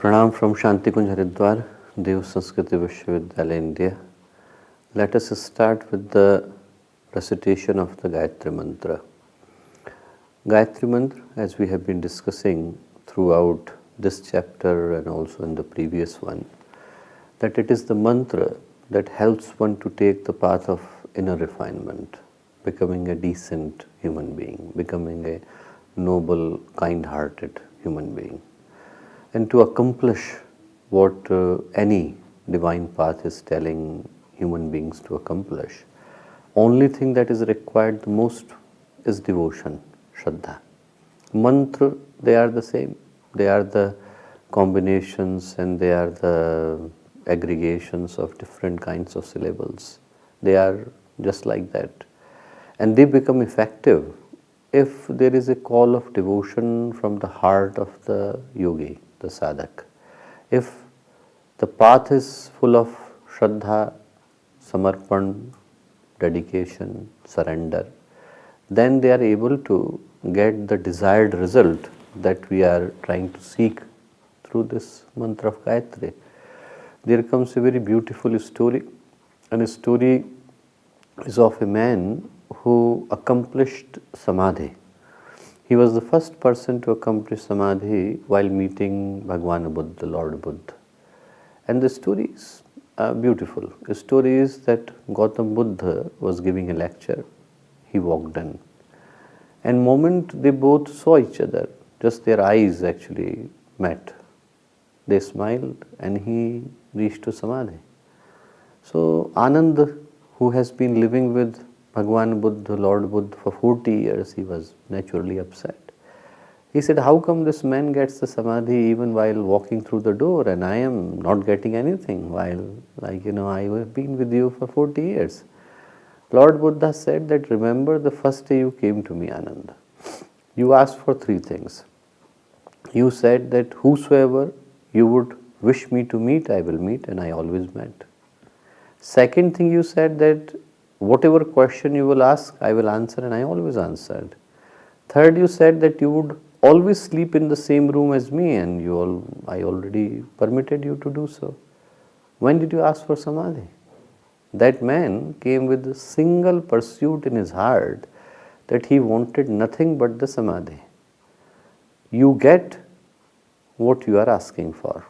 Pranam from Shantikunj Haridwar, Dev Sanskriti Vishwavidyalaya, India. Let us start with the recitation of the Gayatri Mantra. Gayatri Mantra, as we have been discussing throughout this chapter and also in the previous one, that it is the mantra that helps one to take the path of inner refinement, becoming a decent human being, becoming a noble, kind-hearted human being. And to accomplish what any divine path is telling human beings to accomplish, only thing that is required the most is devotion, Shraddha. Mantra, they are the same. They are the combinations and they are the aggregations of different kinds of syllables. They are just like that. And they become effective if there is a call of devotion from the heart of the yogi, the sadhak. If the path is full of Shraddha, Samarpan, dedication, surrender, then they are able to get the desired result that we are trying to seek through this mantra of Gayatri. There comes a very beautiful story, and a story is of a man who accomplished Samadhi. He was the first person to accomplish Samadhi while meeting Bhagwan Buddha, Lord Buddha. And the story is beautiful. The story is that Gautam Buddha was giving a lecture. He walked in. And the moment they both saw each other, just their eyes actually met. They smiled and he reached to Samadhi. So Anand, who has been living with Bhagwan Buddha, Lord Buddha for 40 years, he was naturally upset. He said, how come this man gets the Samadhi even while walking through the door and I am not getting anything while, I have been with you for 40 years. Lord Buddha said that, remember the first day you came to me, Anand. You asked for three things. You said that whosoever you would wish me to meet, I will meet, and I always met. Second thing, you said that whatever question you will ask, I will answer, and I always answered. Third, you said that you would always sleep in the same room as me, and I already permitted you to do so. When did you ask for Samadhi? That man came with a single pursuit in his heart, that he wanted nothing but the Samadhi. You get what you are asking for.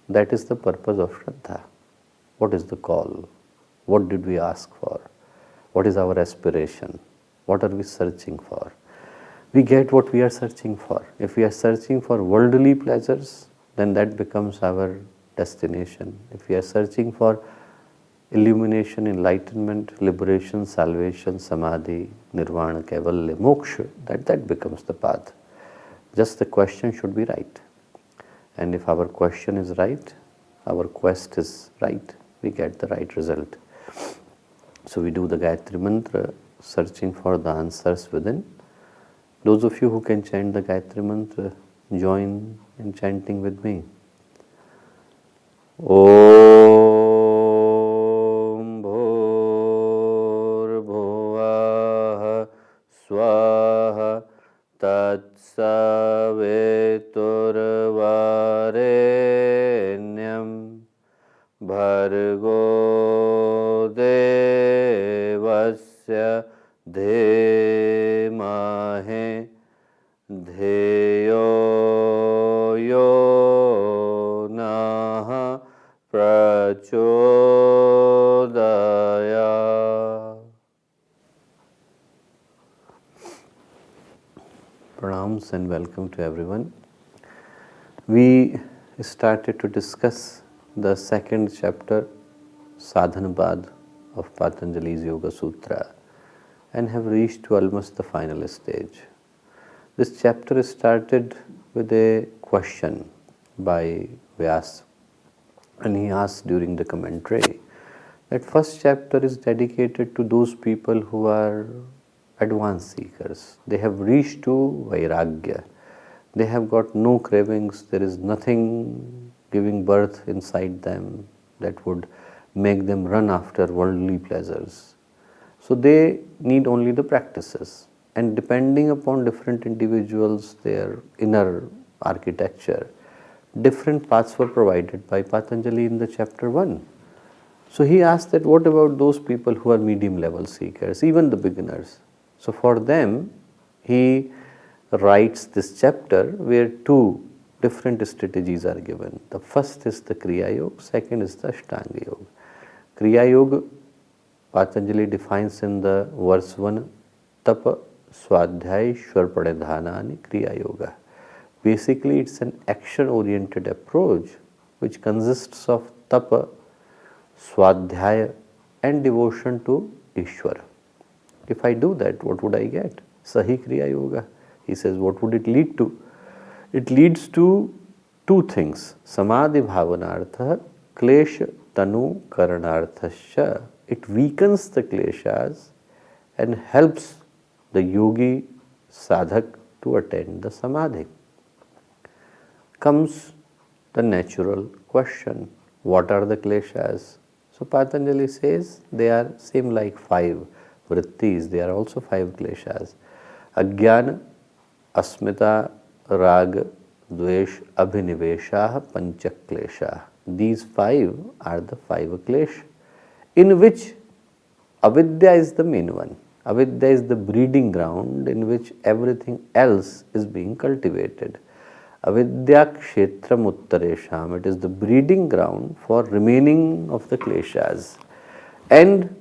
That is the purpose of Shraddha. What is the call? What did we ask for? What is our aspiration? What are we searching for? We get what we are searching for. If we are searching for worldly pleasures, then that becomes our destination. If we are searching for illumination, enlightenment, liberation, salvation, samadhi, nirvana, kaivalya, moksha, that becomes the path. Just the question should be right. And if our question is right, our quest is right, we get the right result. So we do the Gayatri Mantra, searching for the answers within. Those of you who can chant the Gayatri Mantra, join in chanting with me. Om Bhur Bhuvah Swaha Tat Saviturvarenyam Bhargo Devasya Dhemahe Dheyo Yo Naha Prachodaya. Pranams and welcome to everyone. We started to discuss the second chapter, Sadhana of Patanjali's Yoga Sutra, and have reached to almost the final stage. This chapter started with a question by Vyāsa, and he asked during the commentary that first chapter is dedicated to those people who are advanced seekers. They have reached to Vairagya. They have got no cravings. There is nothing giving birth inside them that would make them run after worldly pleasures. So they need only the practices. And depending upon different individuals, their inner architecture, different paths were provided by Patanjali in the chapter 1. So he asked that what about those people who are medium level seekers, even the beginners? So for them, he writes this chapter where two different strategies are given. The first is the Kriya Yoga, second is the Ashtanga Yoga. Kriya Yoga, Patanjali defines in the verse 1, Tapa Swadhyay Shwar Pranidhanani Kriya Yoga. Basically, it's an action-oriented approach which consists of tapa, swadhyaya and devotion to Ishvara. If I do that, what would I get? Sahi Kriya Yoga. He says, what would it lead to? It leads to two things. Samadhi bhavanartha, klesha tanu karanarthasya. It weakens the kleshas and helps the yogi sadhak to attain the samadhi. Comes the natural question, what are the kleshas? So Patanjali says they are same like 5 vrittis, they are also 5 kleshas. Ajnana, asmita, raga, dvesh, abhinivesha, pancha klesha. These 5 are the 5 klesha, in which avidya is the main one. Avidya is the breeding ground in which everything else is being cultivated. Avidya kshetram uttaresham, it is the breeding ground for remaining of the kleshas. And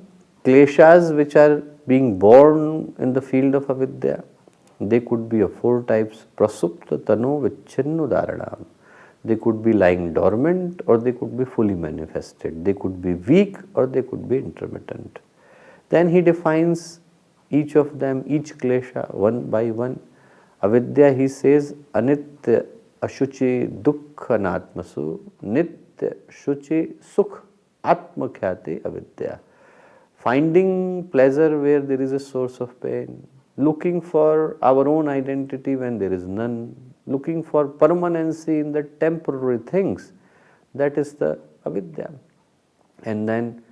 kleshas which are being born in the field of avidya, they could be of 4 types, prasupta tanu vicchinnu dharanam. They could be lying dormant or they could be fully manifested. They could be weak or they could be intermittent. Then he defines each of them, each klesha, one by one. Avidya, he says, anitya ashuchi dukkha natmasu nitya shuchi sukh atmakhyati avidya. Finding pleasure where there is a source of pain, looking for our own identity when there is none, looking for permanency in the temporary things, that is the avidya. And then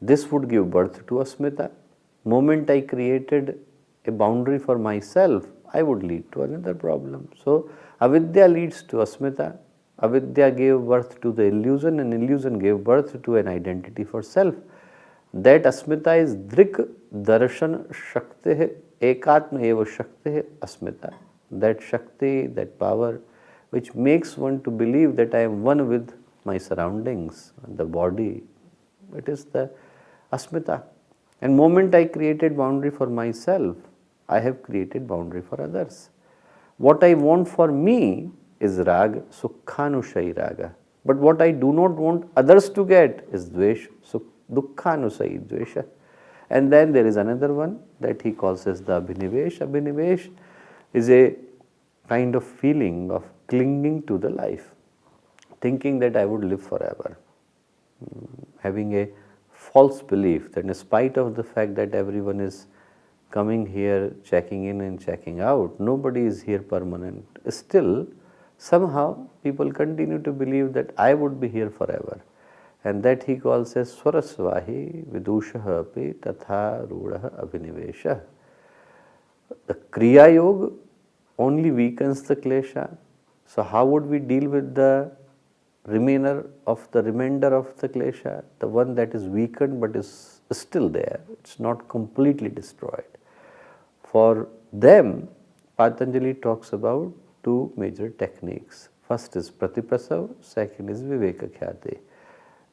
this would give birth to asmita. Moment I created a boundary for myself, I would lead to another problem. So avidya leads to asmita. Avidya gave birth to the illusion, and illusion gave birth to an identity for self. That asmita is drik darshan shakti ekatma eva shakti asmita. That shakti, that power which makes one to believe that I am one with my surroundings, the body, it is the asmita. And moment I created boundary for myself, I have created boundary for others. What I want for me is raga, sukhanusayi raga. But what I do not want others to get is dvesh, dukkhanusayi dvesha. And then there is another one that he calls as the abhinivesh. Abhinivesh is a kind of feeling of clinging to the life, thinking that I would live forever, having a false belief that in spite of the fact that everyone is coming here, checking in and checking out, nobody is here permanent. Still, somehow people continue to believe that I would be here forever. And that he calls as swarasvahi vidushaha api tatha rudaha abhinivesha. The Kriya Yoga only weakens the klesha. So how would we deal with the remainder of the klesha? The one that is weakened but is still there. It's not completely destroyed. For them, Patanjali talks about 2 major techniques. First is pratiprasav, second is vivekakhyati.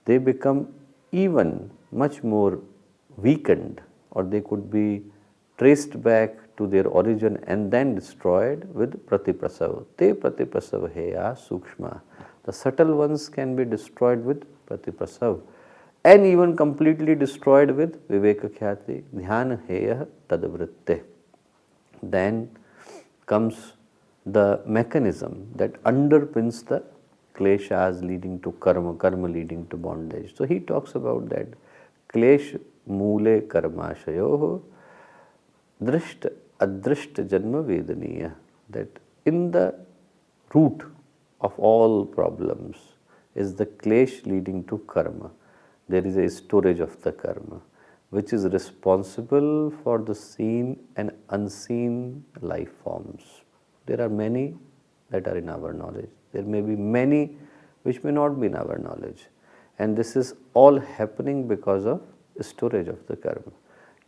They become even much more weakened, or they could be traced back to their origin and then destroyed with pratiprasav. Te pratiprasav heya sukshma. The subtle ones can be destroyed with pratiprasav and even completely destroyed with vivekakhyati. Dhyana heya tadvritte. Then comes the mechanism that underpins the kleshas leading to karma, karma leading to bondage. So he talks about that klesh mule karmashayoho drishta adrishta janma vedaniya, that in the root of all problems is the klesh leading to karma. There is a storage of the karma which is responsible for the seen and unseen life forms. There are many that are in our knowledge. There may be many which may not be in our knowledge. And this is all happening because of storage of the karma.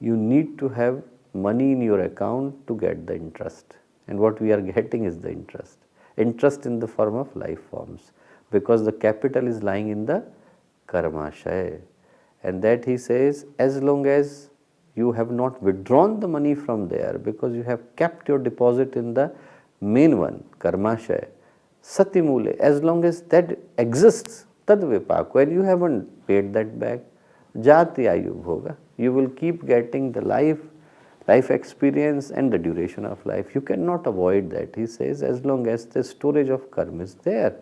You need to have money in your account to get the interest. And what we are getting is the interest. Interest in the form of life forms. Because the capital is lying in the karmashaya. And that he says, as long as you have not withdrawn the money from there, because you have kept your deposit in the main one, karmashaya, satimule, as long as that exists, tad vipak, when you haven't paid that back, jati ayu bhoga, you will keep getting the life experience and the duration of life. You cannot avoid that. He says, as long as the storage of karma is there.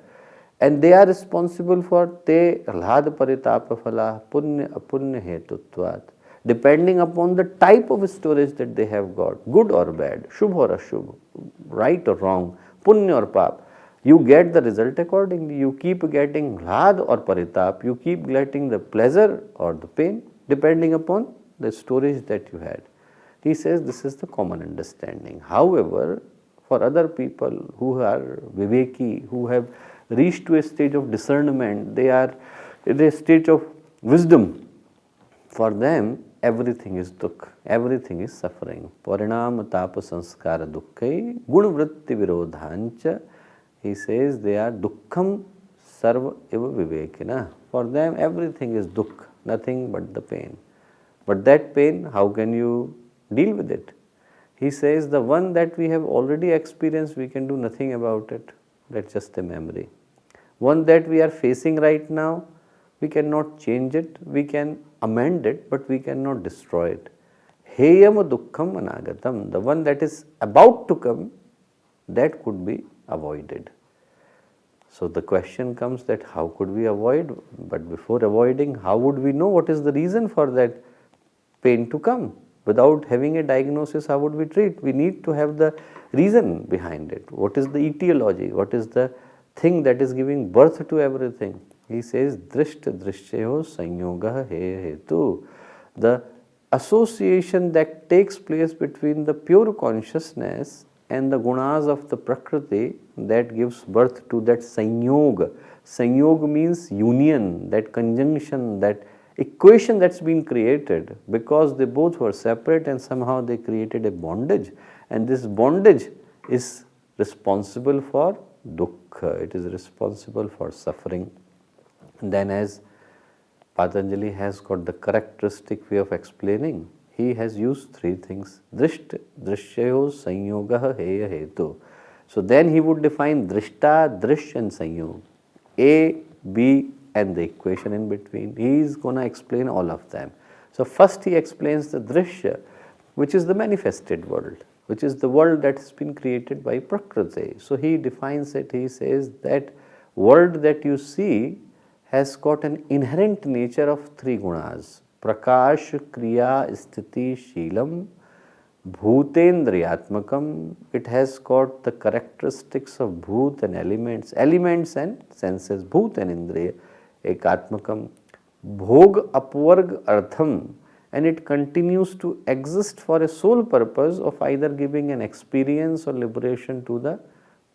And they are responsible for te alhad paritapa phala punya apunya hetutvat. Depending upon the type of storage that they have got, good or bad, shubh or ashubh, right or wrong, punya or pap, you get the result accordingly. You keep getting hlad or paritap, you keep getting the pleasure or the pain, depending upon the storage that you had. He says this is the common understanding. However, for other people who are viveki, who have reached to a stage of discernment, they are in a stage of wisdom. For them, everything is dukkha, everything is suffering. Parinama tapa sanskara dukkha, guna vritti virodhancha. He says they are dukkham sarva eva vivekina. For them, everything is dukkha, nothing but the pain. But that pain, how can you deal with it? He says the one that we have already experienced, we can do nothing about it. That's just a memory. One that we are facing right now, we cannot change it, we can amend it, but we cannot destroy it. Heyam dukkham anagatam, the one that is about to come, that could be avoided. So the question comes that how could we avoid? But before avoiding, how would we know what is the reason for that pain to come? Without having a diagnosis, how would we treat? We need to have the reason behind it. What is the etiology? What is the thing that is giving birth to everything? He says, Drishta drishyaho sanyoga he hetu. The association that takes place between the pure consciousness and the gunas of the prakriti, that gives birth to that sanyoga. Sanyoga means union, that conjunction, that equation that's been created, because they both were separate and somehow they created a bondage, and this bondage is responsible for dukkha, it is responsible for suffering. And then as Patanjali has got the characteristic way of explaining, he has used three things: drishta, drishyayo, sanyoga, heya, hetu. So then he would define drishta, drish and sanyog, A, B and the equation in between. He is going to explain all of them. So first he explains the drishya, which is the manifested world, which is the world that has been created by prakriti. So he defines it, he says that world that you see has got an inherent nature of three gunas: prakash, kriya, sthiti, shilam, bhutendriyatmakam. It has got the characteristics of bhut and elements and senses, bhut and indriya, ekatmakam, bhog, apvarg, artham, and it continues to exist for a sole purpose of either giving an experience or liberation to the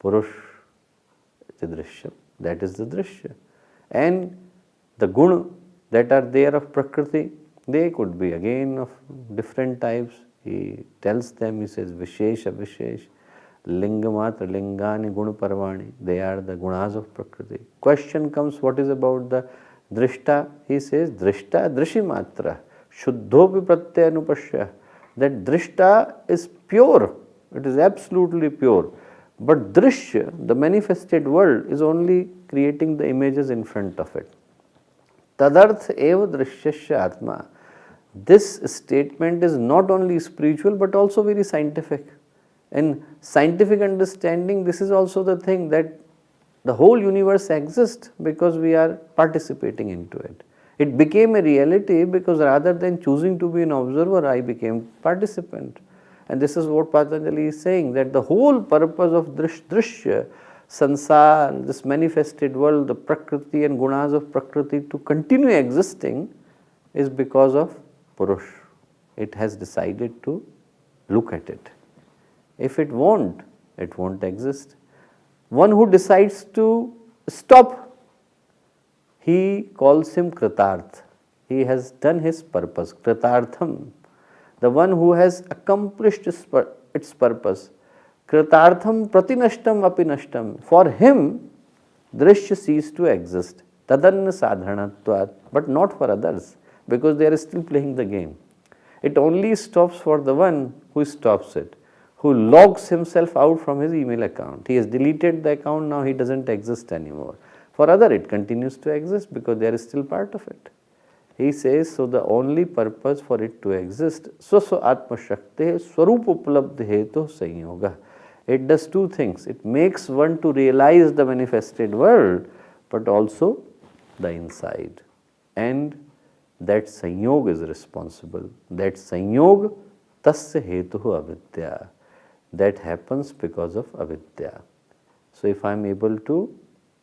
purush, the drishya. That is the drishya. And the guna that are there of prakriti, they could be again of different types. He tells them, he says, vishesh, avishesh, lingamatra, lingani, guna parvani. They are the gunas of prakriti. Question comes, what is about the drishta? He says, drishta, drishimatra, shuddhopi pratyyanupashya. That drishta is pure, it is absolutely pure. But drishya, the manifested world, is only creating the images in front of it. Tadarth eva drishyasya atma. This statement is not only spiritual but also very scientific. In scientific understanding, this is also the thing that the whole universe exists because we are participating into it. It became a reality because rather than choosing to be an observer, I became participant. And this is what Patanjali is saying, that the whole purpose of drishya, sansar, this manifested world, the prakriti and gunas of prakriti to continue existing is because of purush. It has decided to look at it. If it won't exist. One who decides to stop, he calls him kritarth. He has done his purpose, kritartham. The one who has accomplished its purpose, kritartham pratinashtam apinashtam. For him, drishya ceased to exist, tadanna sadhanatvat, but not for others, because they are still playing the game. It only stops for the one who stops it, who logs himself out from his email account. He has deleted the account, now he doesn't exist anymore. For other, it continues to exist because they are still part of it. He says, so the only purpose for it to exist, swaswa atma shakti swarup upalabdhi hetu sanyoga. It does two things. It makes one to realize the manifested world, but also the inside. And that sanyog is responsible. That sanyog tasya hetuhu avidya. That happens because of avidya. So if I am able to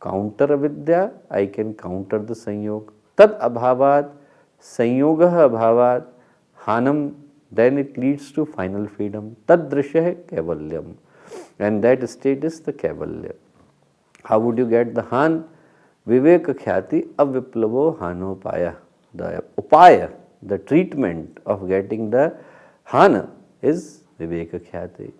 counter avidya, I can counter the sanyog. Tad abhavat, sanyogah abhavat, hanam, then it leads to final freedom. Tad drishya kaivalyam. And that state is the kaivalya. How would you get the han? Viveka khyati aviplavo hanopaya. The upaya, the treatment of getting the hana is viveka khyati.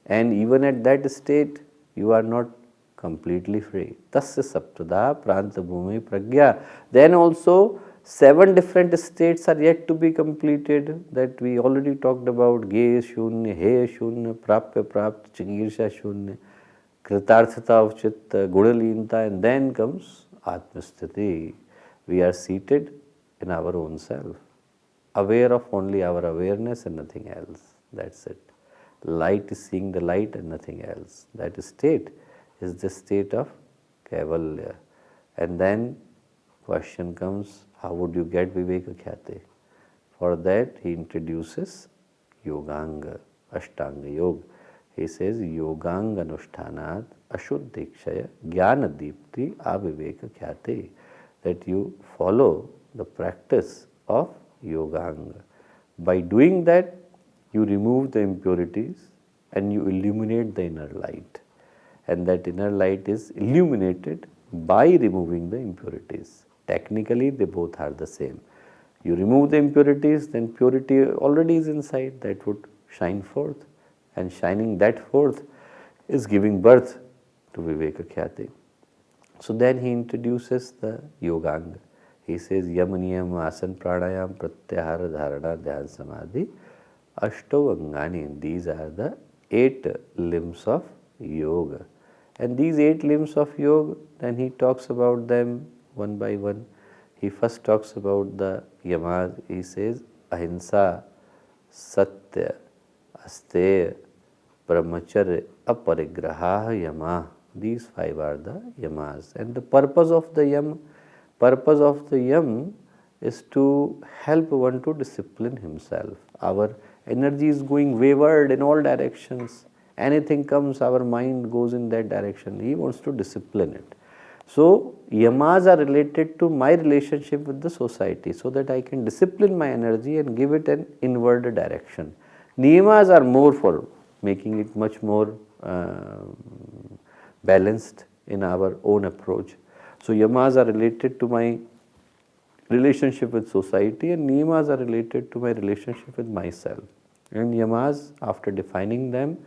And even at that state, you are not completely free. Tasya saptada pranta bhumi pragya. Then also 7 different states are yet to be completed, that we already talked about. Ge shunya, he shunya, prapya prapt, chikirsha shunya, kritarthata of chitta, gudalinta, and then comes atmasthiti. We are seated in our own self, aware of only our awareness and nothing else. That's it. Light is seeing the light and nothing else. That state is the state of kaivalya. And then question comes, how would you get viveka khyati? For that he introduces yoganga, ashtanga yoga. He says yoganga anushtanat ashuddhikshaya jnana deepti aviveka khyati. That you follow the practice of yoganga. By doing that, you remove the impurities and you illuminate the inner light. And that inner light is illuminated by removing the impurities. Technically, they both are the same. You remove the impurities, then purity already is inside, that would shine forth. And shining that forth is giving birth to viveka khyati. So then he introduces the yoganga. He says yama niyama asana pranayama pratyahara dharana dhyana samadhi ashtau angani. These are the 8 limbs of yoga. And these 8 limbs of yoga, then he talks about them one by one. He first talks about the yamas. He says ahimsa, satya, asteya, brahmacharya, aparigraha, yama. These 5 are the yamas. And the purpose of the yam is to help one to discipline himself. Our energy is going wayward in all directions. Anything comes, our mind goes in that direction. He wants to discipline it. So yamas are related to my relationship with the society, so that I can discipline my energy and give it an inward direction. Niyamas are more for making it much more balanced in our own approach. So yamas are related to my relationship with society, and niyamas are related to my relationship with myself. And yamas, after defining them,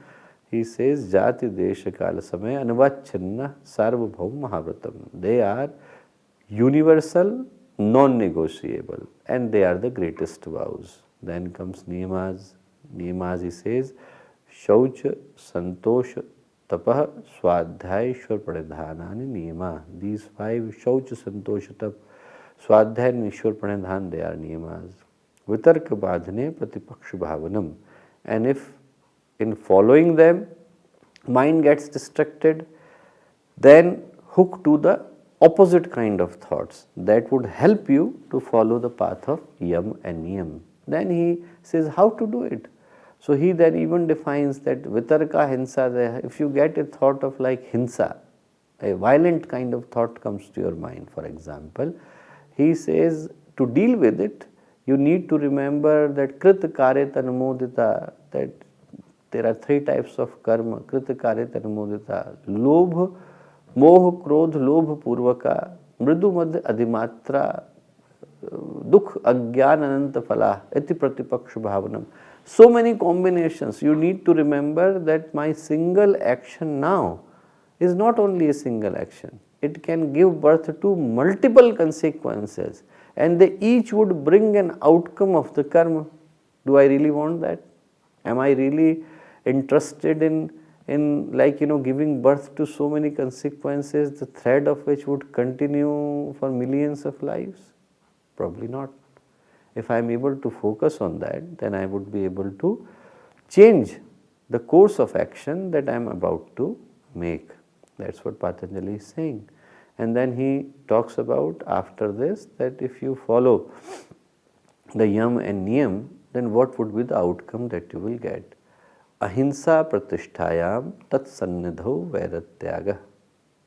he says jati desha kala samaya anuvachanna sarvabhaum mahavratam. They are universal, non-negotiable, and they are the greatest vows. Then comes niyamas. Niyamas, he says, shaucha, santosha, tapah, swadhyaya, ishwar pranidhanani niyama. These 5, shaucha, santosha, tap, swadhyaya and ishwar pranidhan, they are niyamas. Vitarka badhane pratipaksha bhavanam. And if in following them, mind gets distracted, then hook to the opposite kind of thoughts that would help you to follow the path of yam and niyam. Then he says how to do it. So he then even defines that vitarka hinsa, if you get a thought of like hinsa, a violent kind of thought comes to your mind, for example, he says to deal with it, you need to remember that krita karet anumodita, that there are 3 types of karma, krita karet anumodita, lobha, मोह क्रोध लोभ पूर्वका मृदु मध्य अधिमात्रा दुख अज्ञान अनंत फला iti pratipaksh bhavanam. So many combinations. You need to remember that my single action now is not only a single action. It can give birth to multiple consequences, and they each would bring an outcome of the karma. Do I really want that? Am I really interested in giving birth to so many consequences, the thread of which would continue for millions of lives? Probably not. If I am able to focus on that, then I would be able to change the course of action that I am about to make. That's what Patanjali is saying. And then he talks about after this that if you follow the yam and niyam, then what would be the outcome that you will get? Ahimsa pratisthayam tat sannidho vairatyaga.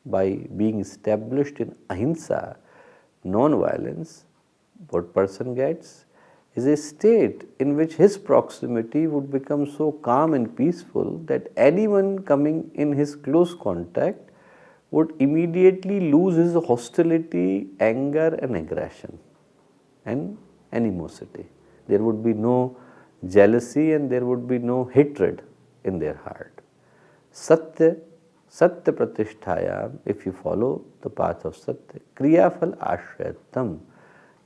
By being established in ahimsa, non-violence, what person gets is a state in which his proximity would become so calm and peaceful that anyone coming in his close contact would immediately lose his hostility, anger and aggression and animosity. There would be no jealousy and there would be no hatred in their heart. Satya pratisthayam, if you follow the path of Satya, kriyafal ashrayatam,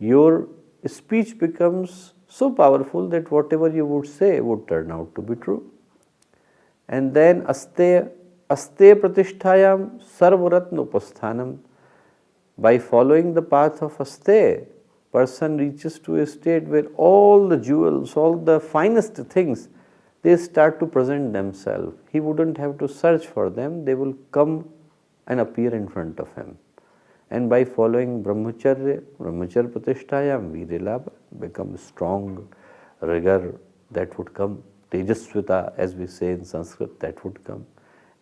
your speech becomes so powerful that whatever you would say would turn out to be true. And then aste pratisthayam sarvaratna upasthanam. By following the path of aste, person reaches to a state where all the jewels, all the finest things, they start to present themselves. He wouldn't have to search for them, they will come and appear in front of him. And by following brahmacharya pratisthayam, virya become strong, rigor that would come, tejasvita as we say in Sanskrit, that would come.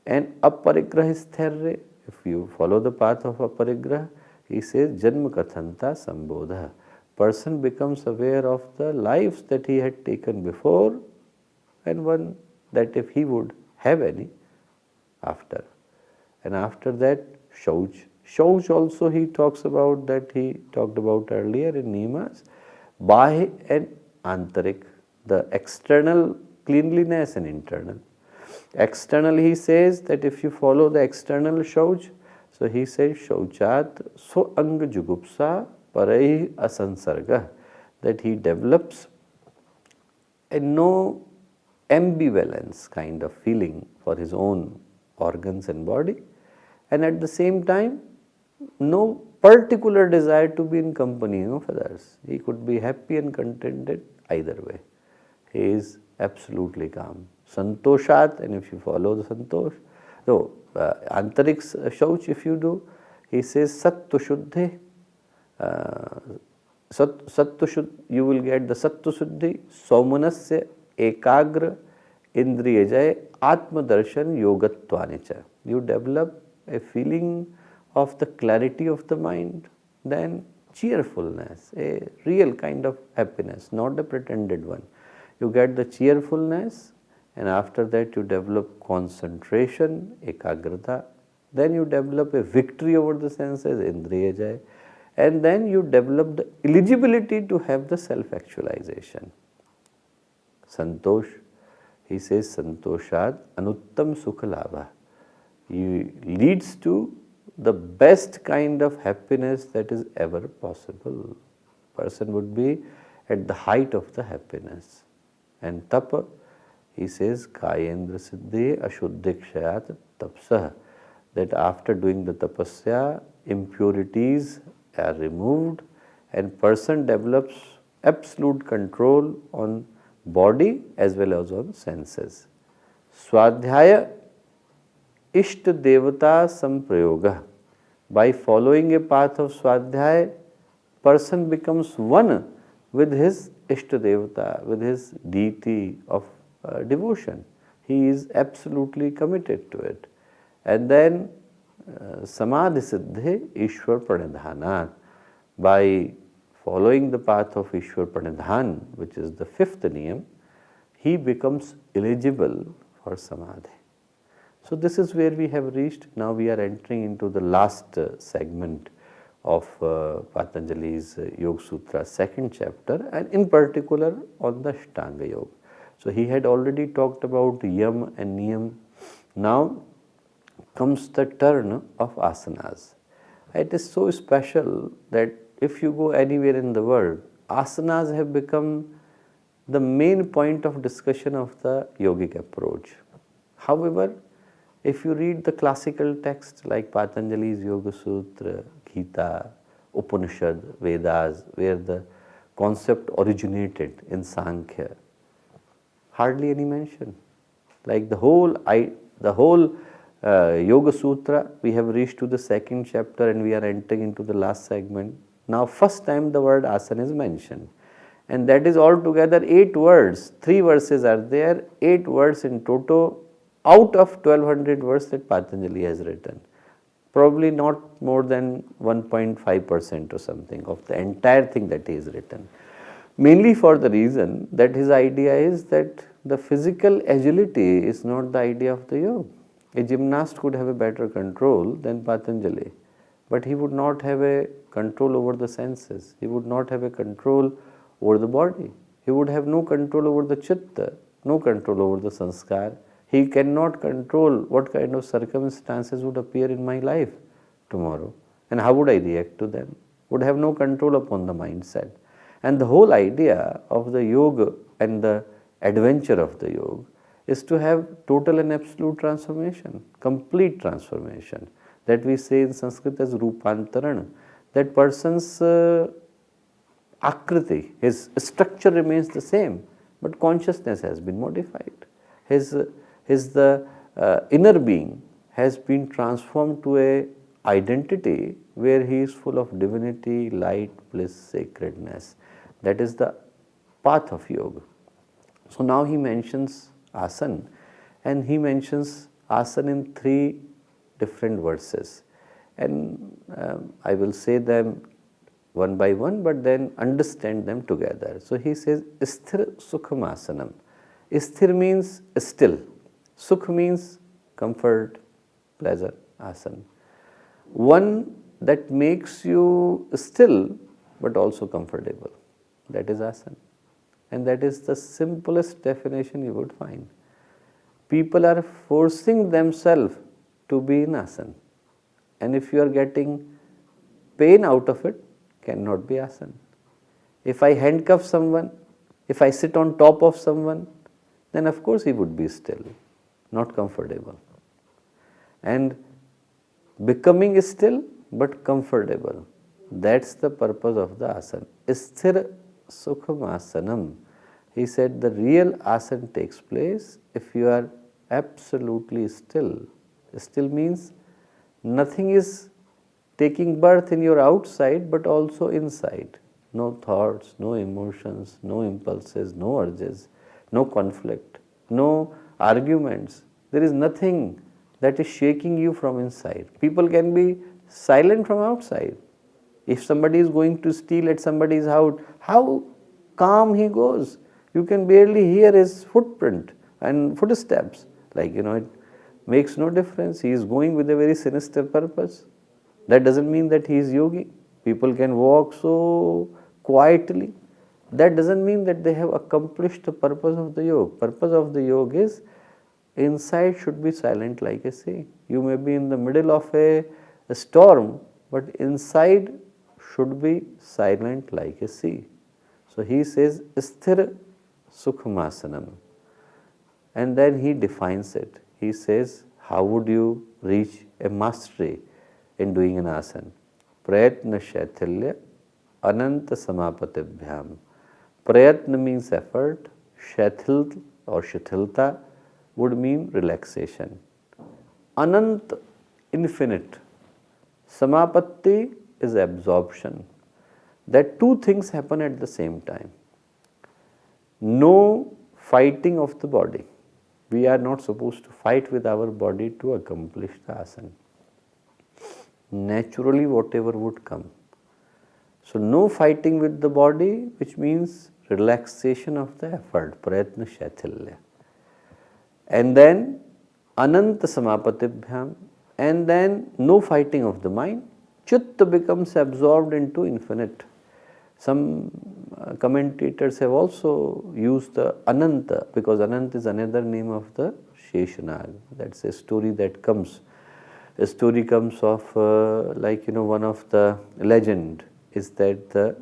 And aparigraha sthairya, if you follow the path of aparigraha, he says janma kathanta sambodha. Person becomes aware of the lives that he had taken before and one that if he would have any after. And after that, shauch. Shauch also he talks about, that he talked about earlier in niyamas. Bahy and antarik, the external cleanliness and internal. External he says that if you follow the external shauch, so he says shauchat so anga jugupsa parai asansarga, that he develops a no ambivalence kind of feeling for his own organs and body, and at the same time no particular desire to be in company of others. He could be happy and contented either way. He is absolutely calm. Santoshat, and if you follow the santosh, so antarik shauch if you do, he says sattva shuddhi, you will get the sattva shuddhi, saumanasya ekagra indriyajay atma darshan yogatvanicha. You develop a feeling of the clarity of the mind, then cheerfulness, a real kind of happiness, not a pretended one. You get the cheerfulness, and after that you develop concentration, ekagrata, then you develop a victory over the senses, indriyajay, and then you develop the eligibility to have the self-actualization. Santosh, he says santoshat anuttam sukha labha. He leads to the best kind of happiness that is ever possible. Person would be at the height of the happiness. And tapa, he says kayendra siddhi ashuddhikshayat tapsah, that after doing the tapasya, impurities are removed and person develops absolute control on body as well as on senses. Swadhyaya Ishta Devata Samprayoga. By following a path of Swadhyaya, person becomes one with his Ishta Devata, with his deity of devotion. He is absolutely committed to it. And then Samadhi Siddhi Ishwar Pranidhanat. By following the path of Ishwar Pranidhan, which is the fifth niyam, he becomes eligible for Samadhi. So this is where we have reached. Now we are entering into the last segment of Patanjali's Yoga Sutra, second chapter, and in particular on the Ashtanga Yoga. So he had already talked about yama and niyama. Now comes the turn of asanas. It is so special that if you go anywhere in the world, asanas have become the main point of discussion of the yogic approach. However, if you read the classical texts like Patanjali's Yoga Sutra, Gita, Upanishad, Vedas, where the concept originated in Sankhya, hardly any mention. Like the whole Yoga Sutra, we have reached to the second chapter and we are entering into the last segment. Now first time the word asana is mentioned. And that is altogether 8 words. 3 verses are there, 8 words in total out of 1200 words that Patanjali has written. Probably not more than 1.5% or something of the entire thing that he has written. Mainly for the reason that his idea is that the physical agility is not the idea of the yoga. A gymnast could have a better control than Patanjali, but he would not have a control over the senses. He would not have a control over the body. He would have no control over the chitta, no control over the sanskar. He cannot control what kind of circumstances would appear in my life tomorrow and how would I react to them. Would have no control upon the mindset. And the whole idea of the yoga and the adventure of the yoga is to have total and absolute transformation, complete transformation, that we say in Sanskrit as rupantarana. That person's akriti, his structure remains the same, but consciousness has been modified. His inner being has been transformed to a identity where he is full of divinity, light, bliss, sacredness. That is the path of yoga. So now he mentions asana, and he mentions asana in 3 different verses. And I will say them one by one, but then understand them together. So he says, Sthir Sukham Asanam. Sthir means still. Sukh means comfort, pleasure, asana. One that makes you still but also comfortable. That is asana. And that is the simplest definition you would find. People are forcing themselves to be in asana. And if you are getting pain out of it, cannot be asana. If I handcuff someone, if I sit on top of someone, then of course he would be still, not comfortable. And becoming still but comfortable, that's the purpose of the asana. Sthir Sukham Asanam. He said the real asana takes place if you are absolutely still. Still means nothing is taking birth in your outside but also inside. No thoughts, no emotions, no impulses, no urges, no conflict, no arguments. There is nothing that is shaking you from inside. People can be silent from outside. If somebody is going to steal at somebody's house, how calm he goes. You can barely hear his footprint and footsteps. It makes no difference. He is going with a very sinister purpose. That doesn't mean that he is yogi. People can walk so quietly. That doesn't mean that they have accomplished the purpose of the yoga. Purpose of the yoga is inside should be silent like a sea. You may be in the middle of a storm, but inside should be silent like a sea. So he says, Sthir Sukhamasanam. And then he defines it. He says, how would you reach a mastery in doing an asana? Prayatna Shaithilya Ananta Samapatibhyam. Prayatna means effort. Shaithil or Shithilta would mean relaxation. Anant, infinite. Samapatti is absorption. That 2 things happen at the same time. No fighting of the body. We are not supposed to fight with our body to accomplish the asana. Naturally, whatever would come. So, no fighting with the body, which means relaxation of the effort, prayatna shaithilya. And then, Ananta samapatibhyam, and then no fighting of the mind. Chitta becomes absorbed into infinite. Some commentators have also used the Ananta, because Ananta is another name of the Sheshanag. That's a story that comes. A story comes of one of the legend is that the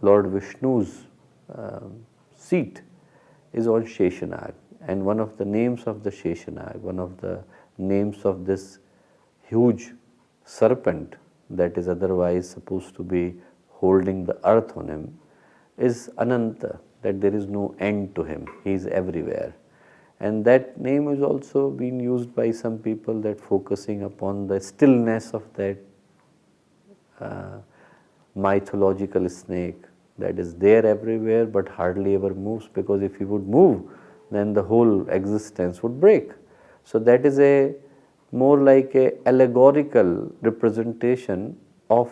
Lord Vishnu's seat is on Sheshanag, and one of the names of the Sheshanag, one of the names of this huge serpent that is otherwise supposed to be holding the earth on him, is Ananta, that there is no end to him, he is everywhere. And that name is also been used by some people, that focusing upon the stillness of that mythological snake that is there everywhere but hardly ever moves, because if he would move then the whole existence would break. So that is a more like a allegorical representation of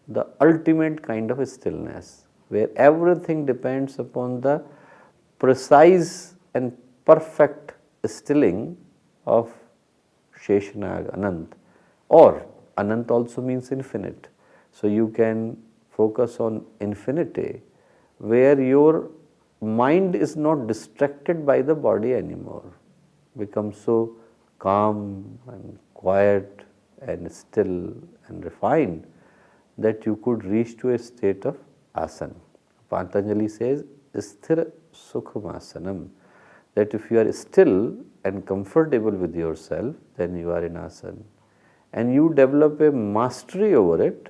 the ultimate kind of stillness, where everything depends upon the precise and perfect stilling of Sheshanag Anant, or Anant also means infinite. So you can focus on infinity, where your mind is not distracted by the body anymore, becomes so calm and quiet and still and refined that you could reach to a state of asana. Patanjali says, sthira sukham asanam, that if you are still and comfortable with yourself, then you are in asana. And you develop a mastery over it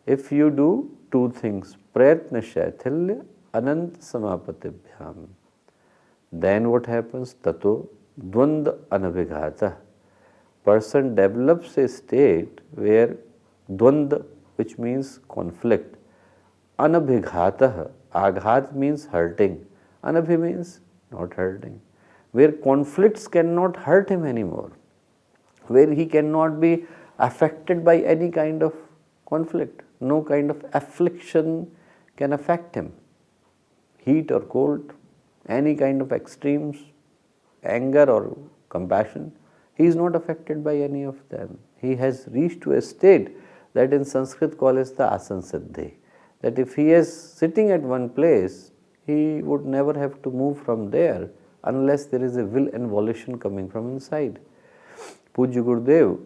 if you do two things, prayatna shaithilya anant samapatibhyam. Then what happens? Tato dvanda anabhighata. Person develops a state where dvanda, which means conflict, anabhighata, aghat means hurting, anabhi means not hurting, where conflicts cannot hurt him anymore, where he cannot be affected by any kind of conflict, no kind of affliction can affect him, heat or cold, any kind of extremes, anger or compassion, he is not affected by any of them. He has reached to a state that in Sanskrit called as the asana siddhi, that if he is sitting at one place, he would never have to move from there unless there is a will and volition coming from inside. Pujya Gurudev,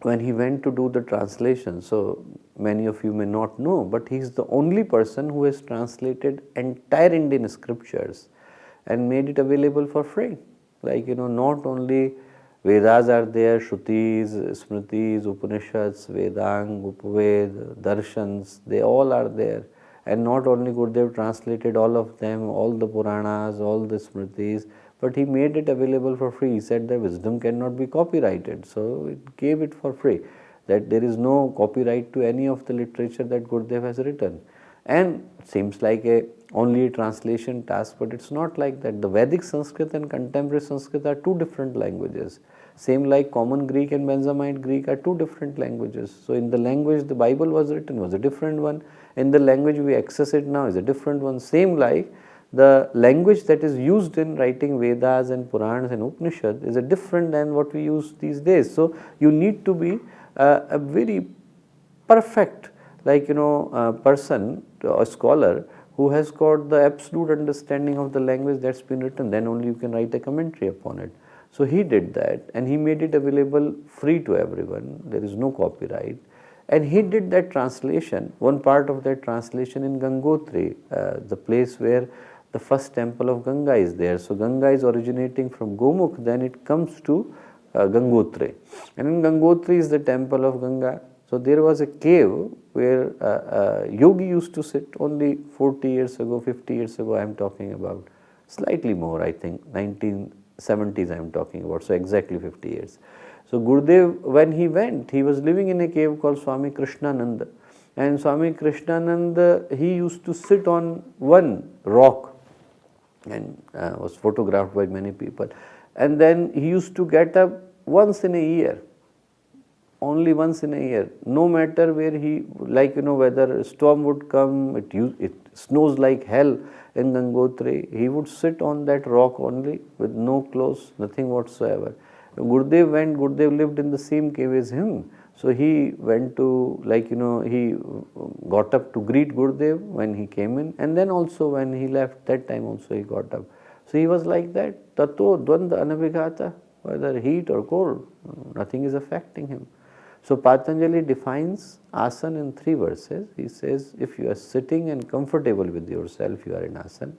when he went to do the translation, so many of you may not know, but he is the only person who has translated entire Indian scriptures and made it available for free. Not only Vedas are there, Shrutis, Smritis, Upanishads, Vedang, Upaved, Darshans, they all are there. And not only Gurudev translated all of them, all the Puranas, all the Smritis, but he made it available for free. He said that wisdom cannot be copyrighted, so it gave it for free, that there is no copyright to any of the literature that Gurudev has written. And seems like only a translation task, but it's not like that. The Vedic Sanskrit and contemporary Sanskrit are two different languages. Same like common Greek and Benjamite Greek are two different languages. So in the language the Bible was written was a different one. In the language we access it now is a different one. Same like the language that is used in writing Vedas and Puranas and Upanishads is a different than what we use these days. So you need to be a very perfect person, a scholar who has got the absolute understanding of the language that's been written, then only you can write a commentary upon it. So he did that and he made it available free to everyone, there is no copyright. And he did that translation, one part of that translation in Gangotri, the place where the first temple of Ganga is there. So Ganga is originating from Gomukh, then it comes to Gangotri. And in Gangotri is the temple of Ganga. So there was a cave where yogi used to sit only 40 years ago, 50 years ago I am talking about, slightly more I think, 1970s I am talking about, so exactly 50 years. So Gurudev, when he went, he was living in a cave called Swami Krishnananda, and Swami Krishnananda, he used to sit on one rock and was photographed by many people, and then he used to get up once in a year, only once in a year, no matter where he, whether a storm would come, it snows like hell in Gangotri, he would sit on that rock only with no clothes, nothing whatsoever. Gurudev went, Gurudev lived in the same cave as him. So he went to, he got up to greet Gurudev when he came in, and then also when he left, that time also he got up. So he was like that, tato dvanda anabhigata, whether heat or cold, nothing is affecting him. So Patanjali defines asana in 3 verses. He says, if you are sitting and comfortable with yourself, you are in asana.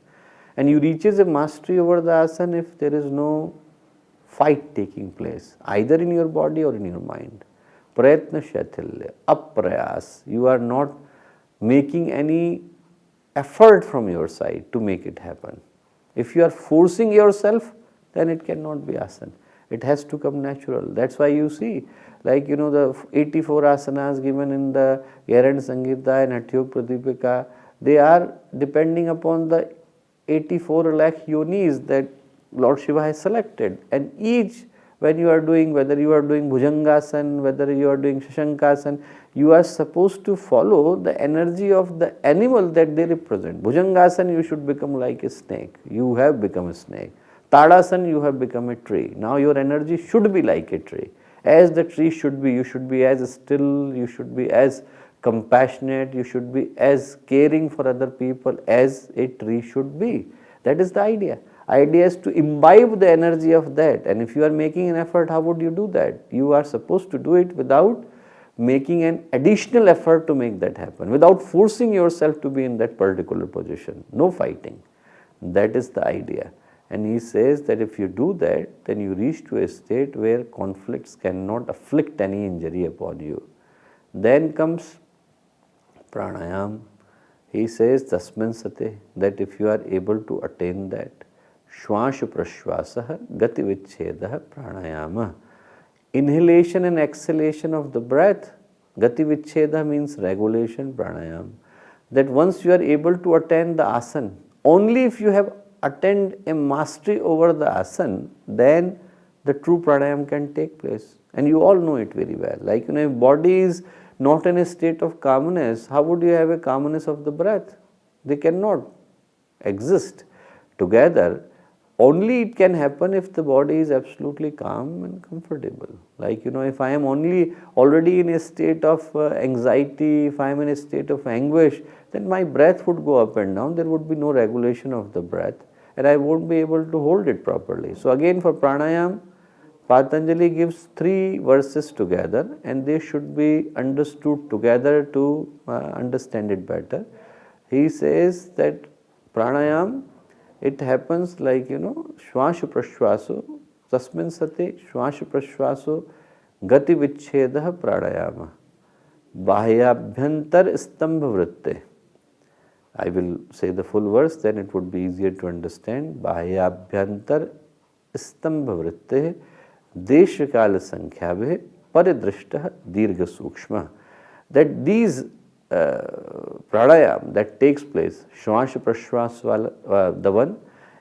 And you reaches a mastery over the asana if there is no fight taking place, either in your body or in your mind. Prayatna shatilya, aprayas. You are not making any effort from your side to make it happen. If you are forcing yourself, then it cannot be asana. It has to come natural. That's why you see, the 84 asanas given in the Yarand Samhita and Hatha Yoga Pradipika, they are depending upon the 84 lakh yonis that Lord Shiva has selected. And each, when you are doing, whether you are doing Bhujangasana, whether you are doing Shashankasana, you are supposed to follow the energy of the animal that they represent. Bhujangasana, you should become like a snake. You have become a snake. Tadasana, you have become a tree. Now your energy should be like a tree. As the tree should be, you should be as still, you should be as compassionate, you should be as caring for other people as a tree should be. That is the idea. Idea is to imbibe the energy of that, and if you are making an effort, how would you do that? You are supposed to do it without making an additional effort to make that happen, without forcing yourself to be in that particular position. No fighting. That is the idea. And he says that if you do that, then you reach to a state where conflicts cannot afflict any injury upon you. Then comes pranayama. He says tasmin sate, that if you are able to attain that, Shvash prashvasaha gati vichchedah pranayama. Inhalation and exhalation of the breath. Gati vichchedah means regulation, pranayama. That once you are able to attain the asana, only if you have attained a mastery over the asana, then the true pranayama can take place. And you all know it very well. If body is not in a state of calmness, how would you have a calmness of the breath? They cannot exist together. Only it can happen if the body is absolutely calm and comfortable. If I am already in a state of anxiety, if I am in a state of anguish, then my breath would go up and down. There would be no regulation of the breath, and I won't be able to hold it properly. So again, for pranayama, Patanjali gives 3 verses together, and they should be understood together to understand it better. He says that pranayama, it happens shvashu prashvasu, tasmin sate shvashu prashvasu gati vichchedah pranayama bahyabhyantar stambha vritte. I will say the full verse, then it would be easier to understand. Bahyabhyantar stambha vritte deshakala sankhyabe paridrishtah dirgha sukshma. That these pranayama that takes place, Shvash Prashwas, the one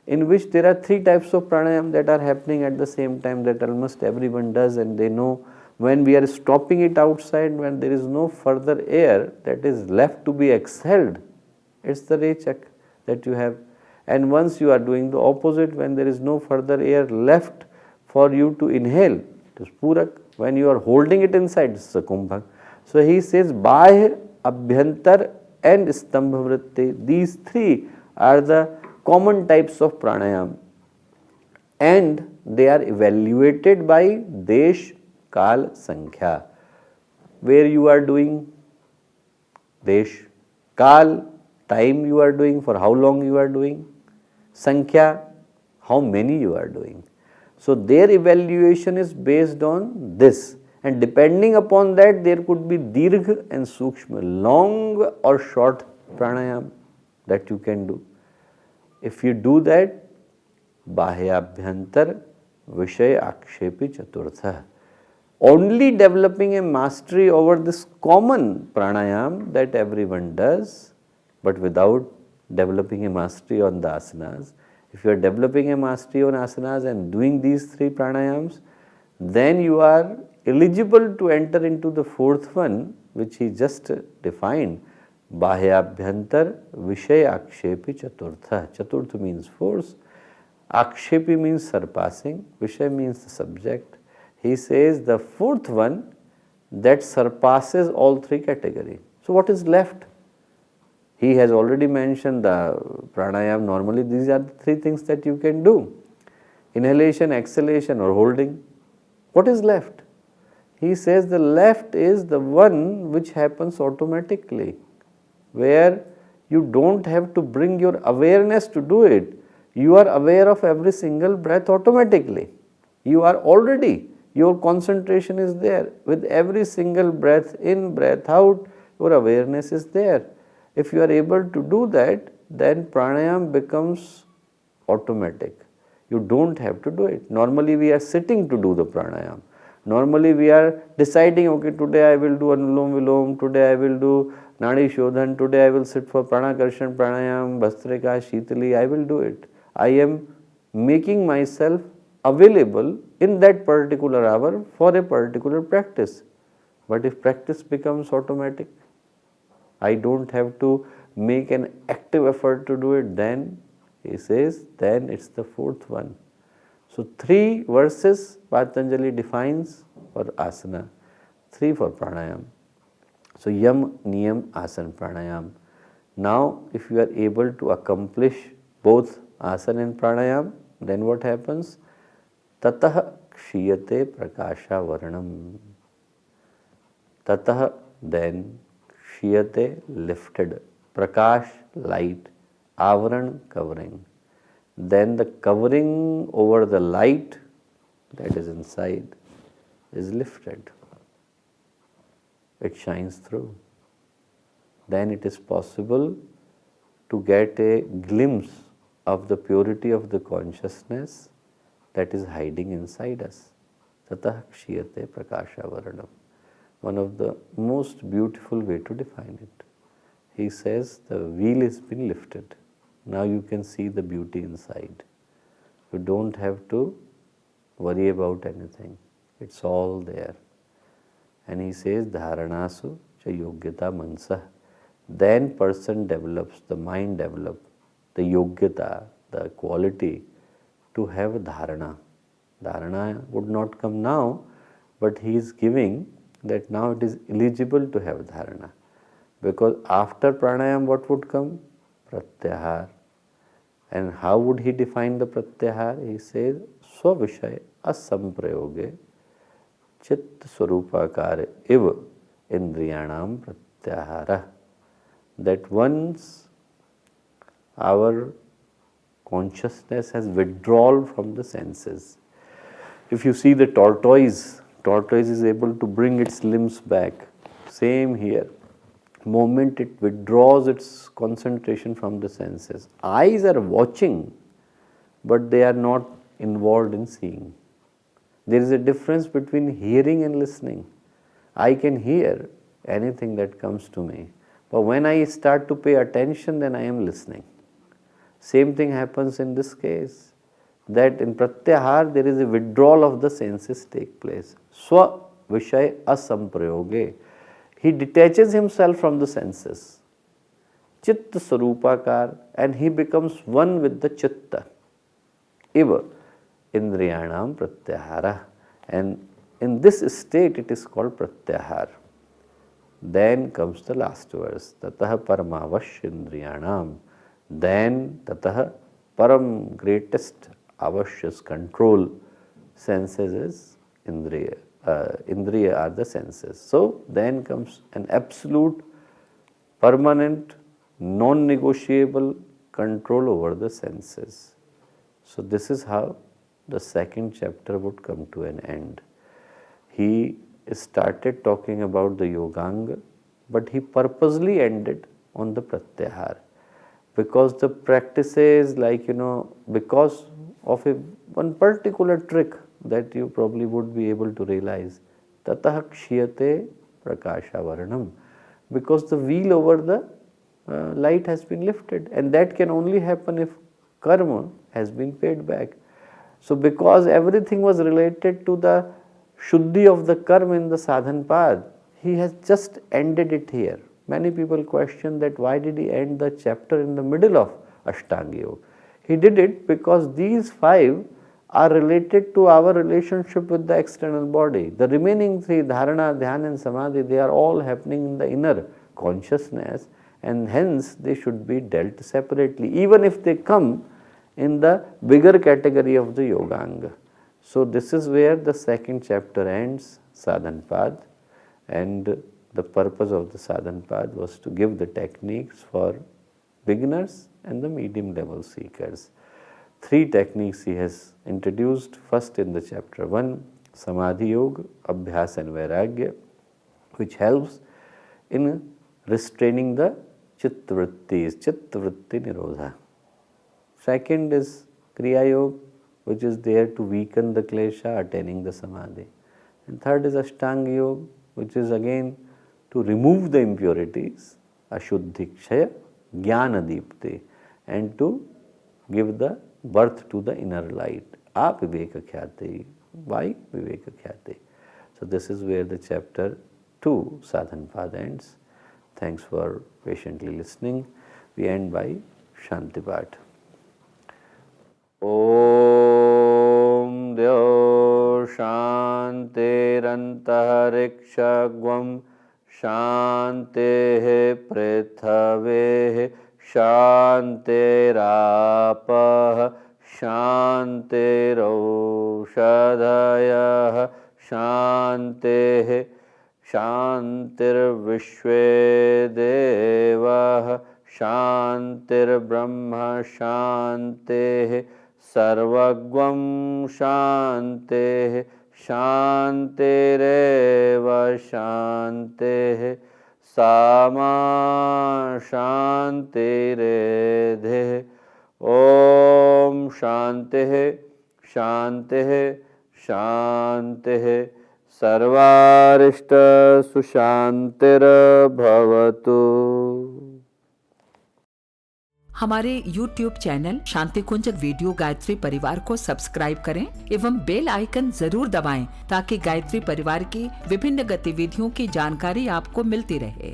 in which there are 3 types of pranayama that are happening at the same time, that almost everyone does, and they know when we are stopping it outside, when there is no further air that is left to be exhaled, it's the rechak that you have. And once you are doing the opposite, when there is no further air left for you to inhale, it is purak. When you are holding it inside, it's a kumbhak. So he says, Bahya, Abhyantar and Stambha Vritti, these 3 are the common types of pranayama, and they are evaluated by Desh, Kal, Sankhya. Where you are doing, Desh, Kal, time you are doing, for how long you are doing, Sankhya, how many you are doing. So their evaluation is based on this. And depending upon that, there could be dirgha and sukshma, long or short pranayama that you can do. If you do that, bahyabhyantar vishaya akshepi chaturtha. Only developing a mastery over this common pranayama that everyone does, but without developing a mastery on the asanas. If you are developing a mastery on asanas and doing these 3 pranayams, then you are eligible to enter into the 4th one, which he just defined, Bahyabhyantar Vishaya Akshepi Chaturtha. Chaturtha means force, Akshepi means surpassing, Vishaya means the subject, He says the fourth one that surpasses all three categories. So what is left? He has already mentioned the pranayama. Normally these are the three things that you can do. Inhalation, exhalation or holding. What is left? He says the left is the one which happens automatically, where you don't have to bring your awareness to do it. You are aware of every single breath automatically. You are already, your concentration is there. With every single breath in, breath out, your awareness is there. If you are able to do that, then pranayama becomes automatic. You don't have to do it. Normally we are sitting to do the pranayama. Normally we are deciding, okay, today I will do Anulom Vilom, today I will do Nadi Shodhan, today I will sit for Pranakarshan Pranayam, Bhastrika, Shitali, I will do it. I am making myself available in that particular hour for a particular practice. But if practice becomes automatic, I don't have to make an active effort to do it, then he says, then it's the fourth one. So 3 verses Patanjali defines for asana, 3 for pranayama. So yam, niyam, asana, pranayama. Now if you are able to accomplish both asana and pranayama, then what happens? Tatah kshiyate prakasha varnam. Tatah, then, kshiyate, lifted, prakash, light, avaran, covering. Then the covering over the light that is inside is lifted. It shines through. Then it is possible to get a glimpse of the purity of the consciousness that is hiding inside us. Tatah kshiyate prakasha varanam. One of the most beautiful way to define it. He says the veil has been lifted. Now you can see the beauty inside. You don't have to worry about anything. It's all there. And he says, dharanasu cha yogyata mansah. Then person develops, the mind develops, the yogyata, the quality to have dharana. Dharana would not come now, but he is giving that now it is eligible to have dharana. Because after pranayama what would come? Pratyahara. And how would he define the pratyahara? He says, Swavishay asamprayoge chit swarupakare iva indriyanam pratyahara. That once our consciousness has withdrawal from the senses. If you see the tortoise is able to bring its limbs back. Same here. Moment it withdraws its concentration from the senses. Eyes are watching, but they are not involved in seeing. There is a difference between hearing and listening. I can hear anything that comes to me, but when I start to pay attention, then I am listening. Same thing happens in this case, that in pratyahara there is a withdrawal of the senses take place. Swa vishay asamprayoge. He detaches himself from the senses. Chitta sarupakar, and he becomes one with the chitta. Iva indriyanam pratyahara. And in this state it is called pratyahara. Then comes the last verse. Tatah paramavash indriyanam. Then tatah param, greatest avashyas, control senses is indriya. Indriya are the senses. So then comes an absolute, permanent, non-negotiable control over the senses. So this is how the second chapter would come to an end. He started talking about the Yoganga, but he purposely ended on the Pratyahara. Because the practices, like, because of one particular trick that you probably would be able to realize. Tatah kshiyate prakasha varnam. Because the veil over the light has been lifted, and that can only happen if karma has been paid back. So because everything was related to the shuddhi of the karma in the sadhan path, he has just ended it here. Many people question that why did he end the chapter in the middle of Ashtanga Yoga? He did it because these 5 are related to our relationship with the external body. The remaining three, dharana, dhyana and samadhi, they are all happening in the inner consciousness, and hence they should be dealt separately, even if they come in the bigger category of the yoganga. So this is where the second chapter ends, sadhan path, and the purpose of the sadhan path was to give the techniques for beginners and the medium level seekers. Three techniques he has introduced. First in the chapter 1, Samadhi Yoga, Abhyasa and Vairagya, which helps in restraining the chittavrittis, chittavritti nirodha. Second is Kriya Yoga, which is there to weaken the klesha, attaining the samadhi. And third is Ashtanga Yoga, which is again to remove the impurities, ashuddhikshaya, jnana deepte, and to give the birth to the inner light. Viveka khyate. Why Viveka khyate? So this is where the chapter 2 sadhan path ends. Thanks for patiently listening. We end by Shanti Path. Om Dyo Shantirantahariksha Shantehe Prithave Shantirapah Shantiroshadhayah Shantehe Shantirvishve Devah Shantirbrahma Shantehe Sarvagvam Shantehe Shantireva Shantehe Sama Shantiredhe. Om Shantehe Shantehe Shantehe Sarvarishta Sushantira Bhavatu. हमारे YouTube channel Shantikunj video Gayatri परिवार को subscribe करें एवं bell icon जरूर दबाएं ताकि गायत्री परिवार की विभिन्न गतिविधियों की जानकारी आपको मिलती रहे।